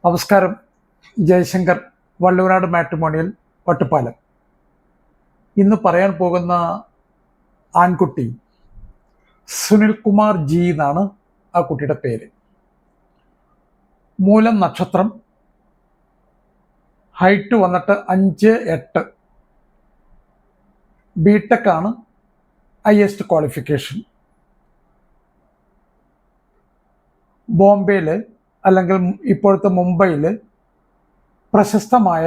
നമസ്കാരം. ജയശങ്കർ, വള്ളൂരാട് മാട്രിമോണിയൽ, ഒറ്റപ്പാലം. ഇന്ന് പറയാൻ പോകുന്ന ആൺകുട്ടി സുനിൽകുമാർ ജി എന്നാണ് ആ കുട്ടിയുടെ പേര്. മൂലം നക്ഷത്രം, ഹൈറ്റ് വന്നിട്ട് 5'8", ബിടെക് ആണ് ഹയസ്റ്റ് ക്വാളിഫിക്കേഷൻ. ബോംബെയിൽ അല്ലെങ്കിൽ ഇപ്പോഴത്തെ മുംബൈയിൽ പ്രശസ്തമായ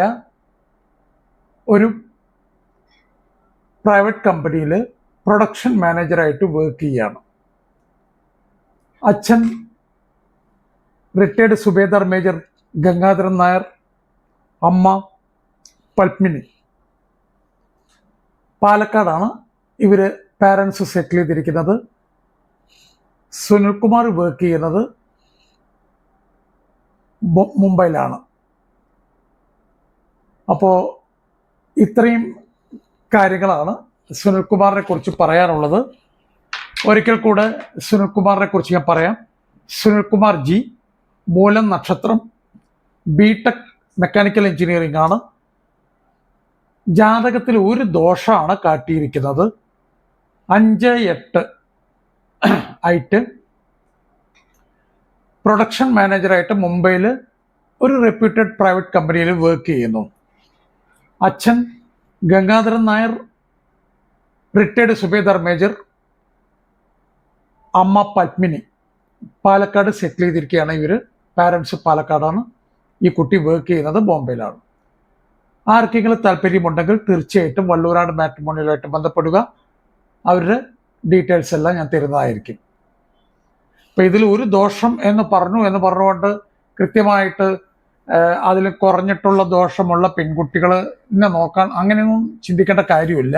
ഒരു പ്രൈവറ്റ് കമ്പനിയിൽ പ്രൊഡക്ഷൻ മാനേജറായിട്ട് വർക്ക് ചെയ്യുകയാണ്. അച്ഛൻ റിട്ടയർഡ് സുബേദാർ മേജർ ഗംഗാധരൻ നായർ, അമ്മ പത്മിനി. പാലക്കാടാണ് ഇവർ പാരൻസ് സെറ്റിൽ ചെയ്തിരിക്കുന്നത്. സുനിൽകുമാർ വർക്ക് ചെയ്യുന്നത് മുംബൈയിലാണ്. അപ്പോൾ ഇത്രയും കാര്യങ്ങളാണ് സുനിൽകുമാറിനെ കുറിച്ച് പറയാനുള്ളത്. ഒരിക്കൽ കൂടെ സുനിൽകുമാറിനെ കുറിച്ച് ഞാൻ പറയാം. സുനിൽകുമാർ ജി, മൂലം നക്ഷത്രം, ബിടെക് മെക്കാനിക്കൽ എഞ്ചിനീയറിംഗ് ആണ്. ജാതകത്തിൽ ഒരു ദോഷമാണ് കാട്ടിയിരിക്കുന്നത്. 5'8" ആയിട്ട് പ്രൊഡക്ഷൻ മാനേജറായിട്ട് മുംബൈയിൽ ഒരു റെപ്യൂട്ടഡ് പ്രൈവറ്റ് കമ്പനിയിൽ വർക്ക് ചെയ്യുന്നു. അച്ഛൻ ഗംഗാധരൻ നായർ, റിട്ടയർഡ് സുബേദാർ മേജർ, അമ്മ പത്മിനി. പാലക്കാട് സെറ്റിൽ ചെയ്തിരിക്കുകയാണ് ഇവർ. പാരൻസ് പാലക്കാടാണ്. ഈ കുട്ടി വർക്ക് ചെയ്യുന്നത് ബോംബെയിലാണ്. ആർക്കെങ്കിലും താല്പര്യമുണ്ടെങ്കിൽ തീർച്ചയായിട്ടും വള്ളൂരാട് മാട്രിമോണിയലുമായിട്ട് ബന്ധപ്പെടുക. അവരുടെ ഡീറ്റെയിൽസ് എല്ലാം ഞാൻ തരുന്നതായിരിക്കും. അപ്പം ഇതിൽ ഒരു ദോഷം എന്ന് പറഞ്ഞുകൊണ്ട് കൃത്യമായിട്ട് അതിൽ കുറഞ്ഞിട്ടുള്ള ദോഷമുള്ള പെൺകുട്ടികളെ നോക്കാൻ അങ്ങനെയൊന്നും ചിന്തിക്കേണ്ട കാര്യമില്ല.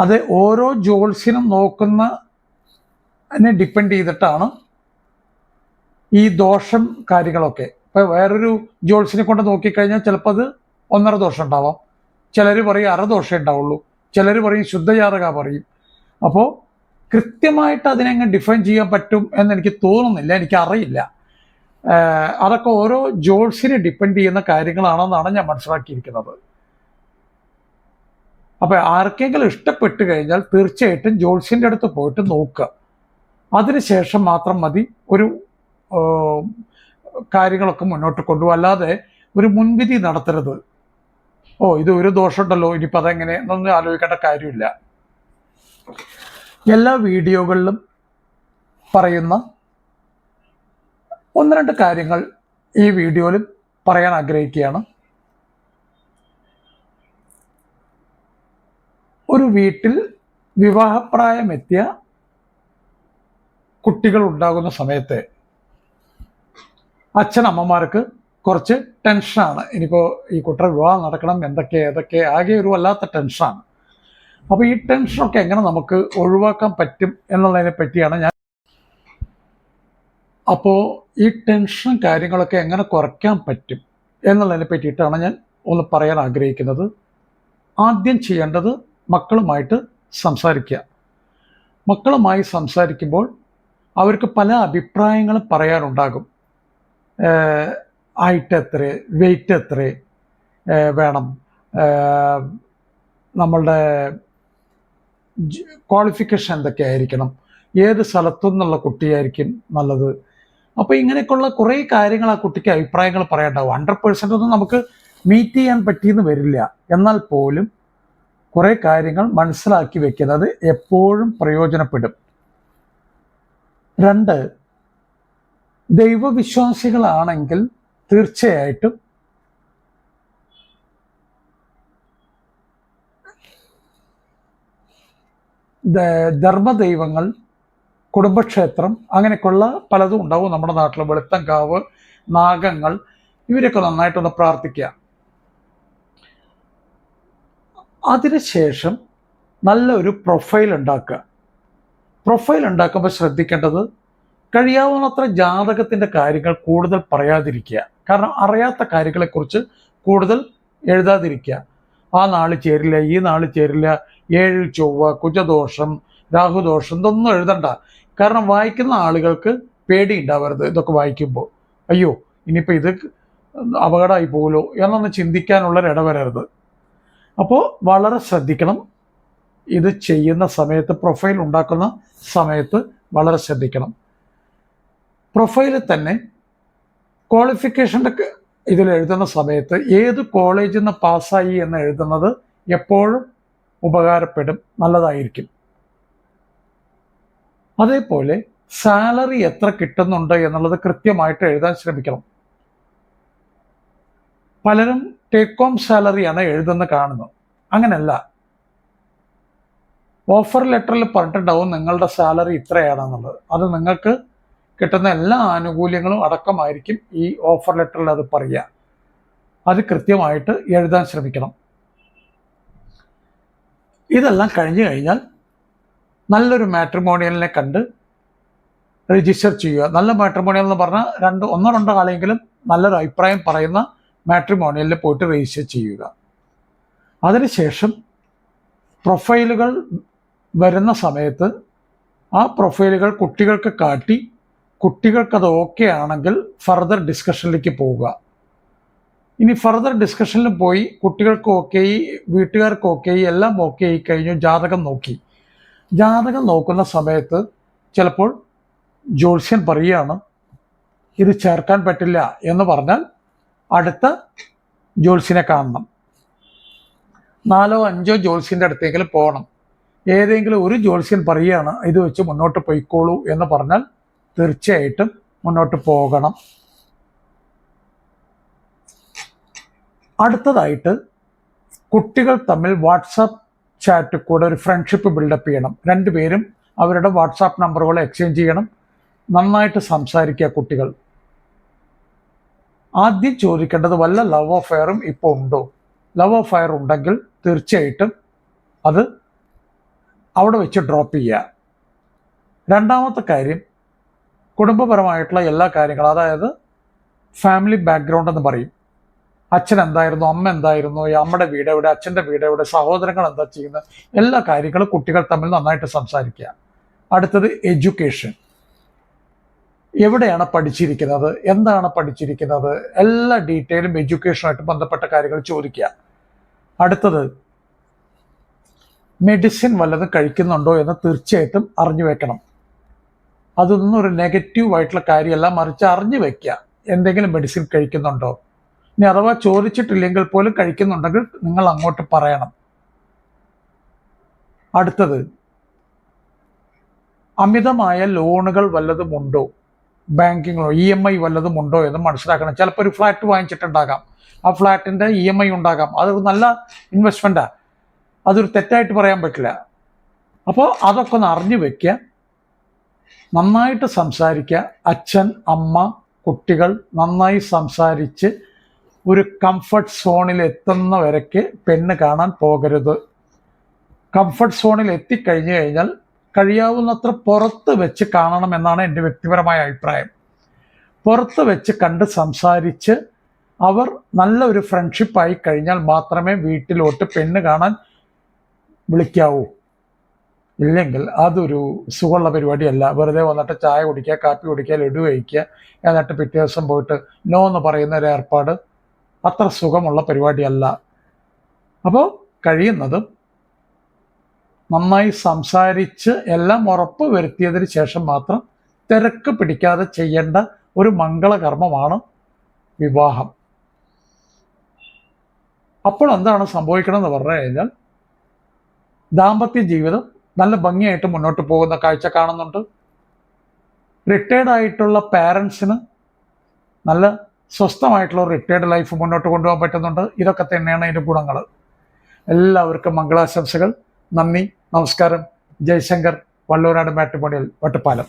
അത് ഓരോ ജോത്സ്യനും നോക്കുന്നതിനെ ഡിപ്പെൻഡ് ചെയ്തിട്ടാണ് ഈ ദോഷം കാര്യങ്ങളൊക്കെ. ഇപ്പം വേറൊരു ജോത്സ്യനെ കൊണ്ട് നോക്കിക്കഴിഞ്ഞാൽ ചിലപ്പോൾ അത് 1.5 ദോഷം ഉണ്ടാവാം. ചിലർ പറയും 6 ദോഷമേ ഉണ്ടാവുള്ളൂ, ചിലർ പറയും ശുദ്ധജാതക പറയും. അപ്പോൾ കൃത്യമായിട്ട് അതിനെങ്ങ് ഡിഫൈൻ ചെയ്യാൻ പറ്റും എന്നെനിക്ക് തോന്നുന്നില്ല, എനിക്കറിയില്ല. അതൊക്കെ ഓരോ ജോത്സ്യനെ ഡിപ്പെൻഡ് ചെയ്യുന്ന കാര്യങ്ങളാണെന്നാണ് ഞാൻ മനസ്സിലാക്കിയിരിക്കുന്നത്. അപ്പോൾ ആർക്കെങ്കിലും ഇഷ്ടപ്പെട്ട് കഴിഞ്ഞാൽ തീർച്ചയായിട്ടും ജോത്സ്യൻ്റെ അടുത്ത് പോയിട്ട് നോക്കുക. അതിനുശേഷം മാത്രം മതി ഒരു കാര്യങ്ങളൊക്കെ മുന്നോട്ട് കൊണ്ടുപോകും. അല്ലാതെ ഒരു മുൻവിധി നടത്തരുത്. ഇത് ഒരു ദോഷമുണ്ടല്ലോ, ഇനിയിപ്പോൾ അതെങ്ങനെ എന്നൊന്നും ആലോചിക്കേണ്ട കാര്യമില്ല. എല്ലാ വീഡിയോകളിലും പറയുന്ന 1-2 കാര്യങ്ങൾ ഈ വീഡിയോയിൽ പറയാൻ ആഗ്രഹിക്കുകയാണ്. ഒരു വീട്ടിൽ വിവാഹപ്രായമെത്തിയ കുട്ടികൾ ഉണ്ടാകുന്ന സമയത്ത് അച്ഛനമ്മമാർക്ക് കുറച്ച് ടെൻഷനാണ്. ഇനിയിപ്പോൾ ഈ കുട്ടിയുടെ വിവാഹം നടക്കണം, ഏതൊക്കെ ആകെ ഒരു വല്ലാത്ത ടെൻഷനാണ്. അപ്പോൾ ഈ ടെൻഷനൊക്കെ എങ്ങനെ നമുക്ക് ഒഴിവാക്കാൻ പറ്റും എന്നുള്ളതിനെ പറ്റിയാണ് ഞാൻ. അപ്പോൾ ഈ ടെൻഷനും കാര്യങ്ങളൊക്കെ എങ്ങനെ കുറയ്ക്കാൻ പറ്റും എന്നുള്ളതിനെ പറ്റിയിട്ടാണ് ഞാൻ ഒന്ന് പറയാൻ ആഗ്രഹിക്കുന്നത്. ആദ്യം ചെയ്യേണ്ടത് മക്കളുമായിട്ട് സംസാരിക്കുക. മക്കളുമായി സംസാരിക്കുമ്പോൾ അവർക്ക് പല അഭിപ്രായങ്ങളും പറയാനുണ്ടാകും. ഹൈറ്റ് എത്ര, വെയിറ്റ് എത്ര വേണം, നമ്മളുടെ ക്വാളിഫിക്കേഷൻ എന്തൊക്കെ ആയിരിക്കണം, ഏത് സ്ഥലത്തു നിന്നുള്ള കുട്ടിയായിരിക്കും നല്ലത്. അപ്പോൾ ഇങ്ങനെയൊക്കെയുള്ള കുറേ കാര്യങ്ങൾ ആ കുട്ടിക്ക് അഭിപ്രായങ്ങൾ പറയാനുണ്ടാവും. 100% ഒന്നും നമുക്ക് മീറ്റ് ചെയ്യാൻ പറ്റിയെന്ന് വരില്ല. എന്നാൽ പോലും കുറേ കാര്യങ്ങൾ മനസ്സിലാക്കി വെക്കുന്നത് എപ്പോഴും പ്രയോജനപ്പെടും. 2, ദൈവവിശ്വാസികളാണെങ്കിൽ തീർച്ചയായിട്ടും ധർമ്മദൈവങ്ങൾ, കുടുംബക്ഷേത്രം, അങ്ങനെയൊക്കെയുള്ള പലതും ഉണ്ടാവും നമ്മുടെ നാട്ടിൽ. വെളുത്തങ്കാവ്, നാഗങ്ങൾ, ഇവരൊക്കെ നന്നായിട്ടൊന്ന് പ്രാർത്ഥിക്കുക. അതിനുശേഷം നല്ലൊരു പ്രൊഫൈൽ ഉണ്ടാക്കുക. പ്രൊഫൈൽ ഉണ്ടാക്കുമ്പോൾ ശ്രദ്ധിക്കേണ്ടത് കഴിയാവുന്നത്ര ജാതകത്തിൻ്റെ കാര്യങ്ങൾ കൂടുതൽ പറയാതിരിക്കുക. കാരണം അറിയാത്ത കാര്യങ്ങളെക്കുറിച്ച് കൂടുതൽ എഴുതാതിരിക്കുക. ആ നാൾ ചേരില്ല, ഈ നാൾ ചേരില്ല, 7 ചൊവ്വ, കുജദോഷം, രാഹുദോഷം, ഇതൊന്നും എഴുതണ്ട. കാരണം വായിക്കുന്ന ആളുകൾക്ക് പേടി ഉണ്ടാവരുത്. ഇതൊക്കെ വായിക്കുമ്പോൾ അയ്യോ ഇനിയിപ്പോൾ ഇത് അപകടമായി പോകുമല്ലോ എന്നൊന്ന് ചിന്തിക്കാനുള്ളൊരിട വരരുത്. അപ്പോൾ വളരെ ശ്രദ്ധിക്കണം. ഇത് ചെയ്യുന്ന സമയത്ത്, പ്രൊഫൈൽ ഉണ്ടാക്കുന്ന സമയത്ത് വളരെ ശ്രദ്ധിക്കണം. പ്രൊഫൈലിൽ തന്നെ ക്വാളിഫിക്കേഷൻ്റെ ഇതിൽ എഴുതുന്ന സമയത്ത് ഏത് കോളേജിൽ നിന്ന് പാസ്സായി എന്ന് എഴുതുന്നത് എപ്പോഴും ഉപകാരപ്പെടും, നല്ലതായിരിക്കും. അതേപോലെ സാലറി എത്ര കിട്ടുന്നുണ്ട് എന്നുള്ളത് കൃത്യമായിട്ട് എഴുതാൻ ശ്രമിക്കണം. പലരും ടേക്ക് ഹോം സാലറിയാണ് എഴുതുന്ന കാണുന്നത്. അങ്ങനെയല്ല. ഓഫർ ലെറ്ററിൽ പറഞ്ഞിട്ടുണ്ടാവും നിങ്ങളുടെ സാലറി ഇത്രയാണെന്നുള്ളത്. അത് നിങ്ങൾക്ക് കിട്ടുന്ന എല്ലാ ആനുകൂല്യങ്ങളും അടക്കമായിരിക്കും ഈ ഓഫർ ലെറ്ററിൽ അത് പറയുക. അത് കൃത്യമായിട്ട് എഴുതാൻ ശ്രമിക്കണം. ഇതെല്ലാം കഴിഞ്ഞു കഴിഞ്ഞാൽ നല്ലൊരു മാട്രിമോണിയലിനെ കണ്ട് രജിസ്റ്റർ ചെയ്യുക. നല്ല മാട്രിമോണിയൽ എന്ന് പറഞ്ഞാൽ ഒന്നോ രണ്ടോ ആളെങ്കിലും നല്ലൊരു അഭിപ്രായം പറയുന്ന മാട്രിമോണിയലിൽ പോയിട്ട് രജിസ്റ്റർ ചെയ്യുക. അതിനുശേഷം പ്രൊഫൈലുകൾ വരുന്ന സമയത്ത് ആ പ്രൊഫൈലുകൾ കുട്ടികൾക്ക് കാട്ടി കുട്ടികൾക്കത് ഓക്കെ ആണെങ്കിൽ ഫർദർ ഡിസ്കഷനിലേക്ക് പോവുക. ഇനി ഫർദർ ഡിസ്കഷനിൽ പോയി കുട്ടികൾക്ക് ഓക്കെ, വീട്ടുകാർക്ക് ഓക്കെ, എല്ലാം ഓക്കെ ആയി കഴിഞ്ഞു, ജാതകം നോക്കി. ജാതകം നോക്കുന്ന സമയത്ത് ചിലപ്പോൾ ജ്യോത്സ്യൻ പറയുകയാണ് ഇത് ചേർക്കാൻ പറ്റില്ല എന്ന് പറഞ്ഞാൽ അടുത്ത ജ്യോത്സ്യനെ കാണണം. 4 or 5 ജ്യോത്സ്യൻ്റെ അടുത്തേക്കെങ്കിലും പോകണം. ഏതെങ്കിലും ഒരു ജ്യോത്സ്യൻ പറയുകയാണ് ഇത് വെച്ച് മുന്നോട്ട് പോയിക്കോളൂ എന്ന് പറഞ്ഞാൽ തീർച്ചയായിട്ടും മുന്നോട്ട് പോകണം. അടുത്തതായിട്ട് കുട്ടികൾ തമ്മിൽ വാട്സാപ്പ് ചാറ്റിൽ കൂടെ ഒരു ഫ്രണ്ട്ഷിപ്പ് ബിൽഡപ്പ് ചെയ്യണം. രണ്ടുപേരും അവരുടെ വാട്സാപ്പ് നമ്പറുകൾ എക്സ്ചേഞ്ച് ചെയ്യണം. നന്നായിട്ട് സംസാരിക്കുക കുട്ടികൾ. ആദ്യം ചോദിക്കേണ്ടത് വല്ല ലവ് അഫെയറും ഇപ്പോൾ ഉണ്ടോ? ലവ് അഫെയർ ഉണ്ടെങ്കിൽ തീർച്ചയായിട്ടും അത് അവിടെ വെച്ച് ഡ്രോപ്പ് ചെയ്യുക. രണ്ടാമത്തെ കാര്യം, കുടുംബപരമായിട്ടുള്ള എല്ലാ കാര്യങ്ങളും, അതായത് ഫാമിലി ബാക്ക്ഗ്രൗണ്ട് എന്ന് പറയും. അച്ഛൻ എന്തായിരുന്നു, അമ്മ എന്തായിരുന്നു, അമ്മയുടെ വീട് എവിടെ, അച്ഛൻ്റെ വീട് എവിടെ, സഹോദരങ്ങൾ എന്താ ചെയ്യുന്നത്, എല്ലാ കാര്യങ്ങളും കുട്ടികൾ തമ്മിൽ നന്നായിട്ട് സംസാരിക്കുക. അടുത്തത് എഡ്യൂക്കേഷൻ. എവിടെയാണ് പഠിച്ചിരിക്കുന്നത്, എന്താണ് പഠിച്ചിരിക്കുന്നത്, എല്ലാ ഡീറ്റെയിലും എഡ്യൂക്കേഷനുമായിട്ട് ബന്ധപ്പെട്ട കാര്യങ്ങൾ ചോദിക്കുക. അടുത്തത് മെഡിസിൻ വല്ലതും കഴിക്കുന്നുണ്ടോ എന്ന് തീർച്ചയായിട്ടും അറിഞ്ഞു വെക്കണം. അതൊന്നും ഒരു നെഗറ്റീവായിട്ടുള്ള കാര്യമല്ല, മറിച്ച് അറിഞ്ഞു വെക്കുക എന്തെങ്കിലും മെഡിസിൻ കഴിക്കുന്നുണ്ടോ. ഇനി അഥവാ ചോദിച്ചിട്ടില്ലെങ്കിൽ പോലും കഴിക്കുന്നുണ്ടെങ്കിൽ നിങ്ങൾ അങ്ങോട്ട് പറയണം. അടുത്തത് അമിതമായ ലോണുകൾ വല്ലതും ഉണ്ടോ, ബാങ്കിങ്ങോ EMI വല്ലതും ഉണ്ടോ എന്ന് മനസ്സിലാക്കണം. ചിലപ്പോൾ ഒരു ഫ്ലാറ്റ് വാങ്ങിച്ചിട്ടുണ്ടാകാം, ആ ഫ്ലാറ്റിൻ്റെ EMI ഉണ്ടാകാം. അതൊരു നല്ല ഇൻവെസ്റ്റ്മെൻറ്റാണ്, അതൊരു തെറ്റായിട്ട് പറയാൻ പറ്റില്ല. അപ്പോൾ അതൊക്കെ ഒന്ന് അറിഞ്ഞു വെക്കുക. നന്നായിട്ട് സംസാരിക്കുക. അച്ഛൻ, അമ്മ, കുട്ടികൾ നന്നായി സംസാരിച്ച് ഒരു കംഫർട്ട് സോണിൽ എത്തുന്ന വരയ്ക്ക് പെണ്ണ് കാണാൻ പോകരുത്. കംഫർട്ട് സോണിൽ എത്തിക്കഴിഞ്ഞു കഴിഞ്ഞാൽ കഴിയാവുന്നത്ര പുറത്ത് വെച്ച് കാണണം എന്നാണ് എൻ്റെ വ്യക്തിപരമായ അഭിപ്രായം. പുറത്ത് വെച്ച് കണ്ട് സംസാരിച്ച് അവർ നല്ലൊരു ഫ്രണ്ട്ഷിപ്പായി കഴിഞ്ഞാൽ മാത്രമേ വീട്ടിലോട്ട് പെണ്ണ് കാണാൻ വിളിക്കാവൂ. ഇല്ലെങ്കിൽ അതൊരു സുഖമുള്ള പരിപാടിയല്ല. വെറുതെ വന്നിട്ട് ചായ കുടിക്കുക, കാപ്പി കുടിക്കുക, ലഡു കഴിക്കുക, എന്നിട്ട് പിറ്റേ ദിവസം പോയിട്ട് നോ എന്ന് പറയുന്ന ഒരു ഏർപ്പാട് അത്ര സുഖമുള്ള പരിപാടിയല്ല. അപ്പോൾ കഴിയുന്നതും നന്നായി സംസാരിച്ച് എല്ലാം ഉറപ്പ് വരുത്തിയതിന് ശേഷം മാത്രം തിരക്ക് പിടിക്കാതെ ചെയ്യേണ്ട ഒരു മംഗളകർമ്മമാണ് വിവാഹം. അപ്പോൾ എന്താണ് സംഭവിക്കണമെന്ന് പറഞ്ഞു കഴിഞ്ഞാൽ ദാമ്പത്യ ജീവിതം നല്ല ഭംഗിയായിട്ട് മുന്നോട്ട് പോകുന്ന കാഴ്ച കാണുന്നുണ്ട്. റിട്ടയർഡ് ആയിട്ടുള്ള പാരൻസിന് നല്ല സ്വസ്ഥമായിട്ടുള്ള റിട്ടയർഡ് ലൈഫ് മുന്നോട്ട് കൊണ്ടുപോകാൻ പറ്റുന്നുണ്ട്. ഇതൊക്കെ തന്നെയാണ് അതിൻ്റെ ഗുണങ്ങൾ. എല്ലാവർക്കും മംഗളാശംസകൾ. നന്ദി, നമസ്കാരം. ജയശങ്കർ, വള്ളൂരാട് മാട്രിമോണിയൽ, വട്ടപ്പാലം.